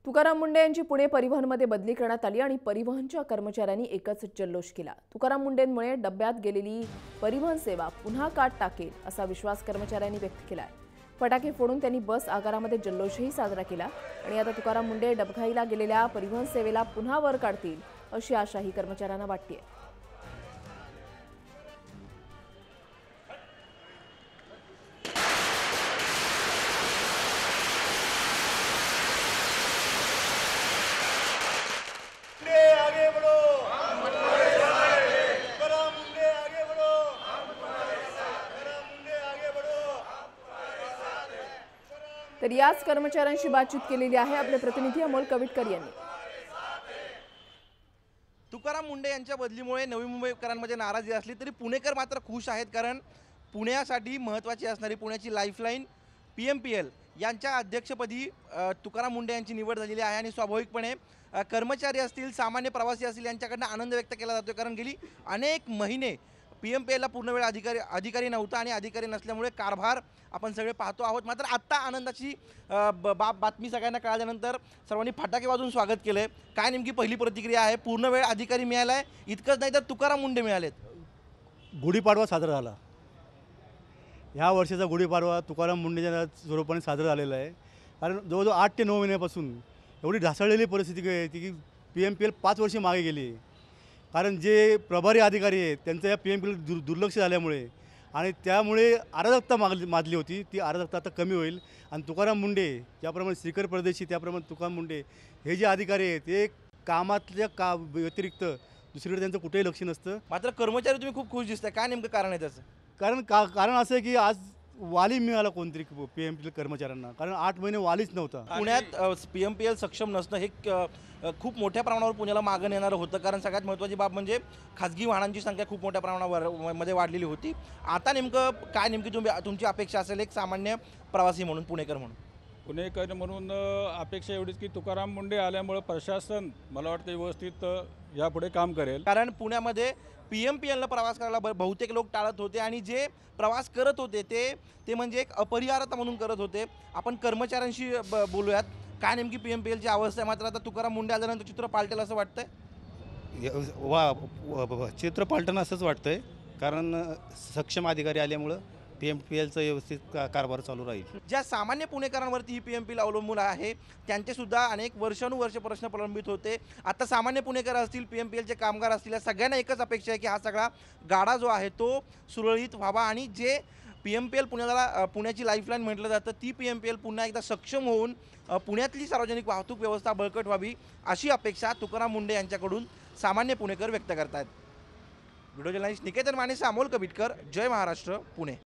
तुकाराम मुंढे यांची पुणे परिवहनमध्ये बदली करण्यात आली आणि परिवहनच्या कर्मचाऱ्यांनी एकच जल्लोष केला। तुकाराम मुंढेंमुळे डब्यात गेलेली परिवहन सेवा पुन्हा काट टाकेल असा विश्वास कर्मचाऱ्यांनी व्यक्त केलाय। फटाके फोडून त्यांनी बस आगारामध्ये जल्लोषही साजरा केला आणि आता तुकाराम मुंढे डबघाईला गेलेल्या परिवहन सेवेला पुन्हा वर काढतील अशी आशाही कर्मचाऱ्यांना वाटते। आगे बढ़ो, तुकाराम मुंढे आगे बढ़ो, तुकाराम मुंढे आगे बढ़ो। तर याच कर्मचाऱ्यांशी बातचीत केलेली आहे आपले प्रतिनिधी अमोल कविटकर यांनी। तुकाराम मुंढे यांच्या बदलीमुळे नवी मुंबईकरांमध्ये नाराजी असली तरी पुणेकर मात्र खुश आहेत, कारण पुण्यासाठी महत्त्वाची असणारी पुण्याची लाईफलाईन PMPL यांच्या अध्यक्षपदी तुकाराम मुंढे यांची निवड झालेली आहे आणि स्वाभाविकपणे कर्मचारी असतील, सामान्य प्रवासी असतील यांच्याकडनं आनंद व्यक्त केला जातो, कारण गेली अनेक महिने PMPLला पूर्णवेळ अधिकारी नव्हता आणि अधिकारी नसल्यामुळे कारभार आपण सगळे पाहतो आहोत। मात्र आत्ता आनंदाची बातमी सगळ्यांना कळाल्यानंतर सर्वांनी फटाके वाजवून स्वागत केलंय। काय नेमकी पहिली प्रतिक्रिया आहे? पूर्णवेळ अधिकारी मिळाला आहे, इतकंच नाही तर तुकाराम मुंढे मिळालेत। गुढीपाडवा साजरा झाला। ह्या वर्षाचा गुढीपाडवा तुकाराम मुंढेच्या स्वरूपाने साजरा झालेला आहे, कारण जवळजवळ 8 ते 9 महिन्यापासून एवढी ढासळलेली परिस्थिती होती की PMPL 5 वर्षे मागे गेली, कारण जे प्रभारी अधिकारी आहेत त्यांचं या PMPL दुर्लक्ष झाल्यामुळे आणि त्यामुळे अराजकता माजली होती, ती अराजकता आता कमी होईल आणि तुकाराम मुंढे ज्याप्रमाणे श्रीकर परदेशी त्याप्रमाणे तुकाराम मुंढे हे जे अधिकारी आहेत ते कामातल्या व्यतिरिक्त दुसरीकडे त्यांचं कुठेही लक्ष नसतं। मात्र कर्मचारी तुम्ही खूप खुश दिसताय, काय नेमकं कारण आहे त्याचं? कारण असं आहे की आज वाली मिळाला कोणतरी PMPL कर्मचाऱ्यांना, कारण 8 महिने वालीच नव्हता। पुण्यात PMPL सक्षम नसणं हे खूप मोठ्या प्रमाणावर पुण्याला मागं येणारं होतं, कारण सगळ्यात महत्त्वाची बाब म्हणजे खाजगी वाहनांची संख्या खूप मोठ्या प्रमाणावर मध्ये वाढलेली होती। आता नेमकी तुमची अपेक्षा असेल एक सामान्य प्रवासी म्हणून, पुणेकर म्हणून अपेक्षा एवढीच की तुकाराम मुंढे आल्यामुळे प्रशासन मला वाटतं व्यवस्थित यापुढे काम करेल, कारण पुण्यामध्ये PMPLला प्रवास करायला बहुतेक लोक टाळत होते आणि जे प्रवास करत होते ते म्हणजे एक अपरिहार्यता म्हणून करत होते। आपण कर्मचाऱ्यांशी बोलूयात, काय नेमकी PMPLची अवस्था आहे। मात्र आता तुकाराम मुंढे आल्यानंतर चित्र पालटेल असं वाटतंय? चित्र पालटणं असंच वाटतंय, कारण सक्षम अधिकारी आल्यामुळं PMPLचं व्यवस्थित कारभार चालू राहील। ज्या सामान्य पुणेकरांवरती ही PMPL अवलंबून आहे त्यांचे सुद्धा अनेक वर्षानुवर्ष प्रश्न प्रलंबित होते। आता सामान्य पुणेकर असतील, PMPLचे कामगार असतील, या सगळ्यांना एकच अपेक्षा आहे की हा सगळा गाडा जो आहे तो सुरळीत व्हावा आणि जे PMPL पुण्याची लाईफलाईन म्हटलं जातं ती PMPL पुन्हा एकदा सक्षम होऊन पुण्यातली सार्वजनिक वाहतूक व्यवस्था बळकट व्हावी अशी अपेक्षा तुकाराम मुंढे यांच्याकडून सामान्य पुणेकर व्यक्त करतात। व्हिडिओ जर्नलिस्ट निकेतन मानेसह अमोल कविटकर, जय महाराष्ट्र, पुणे।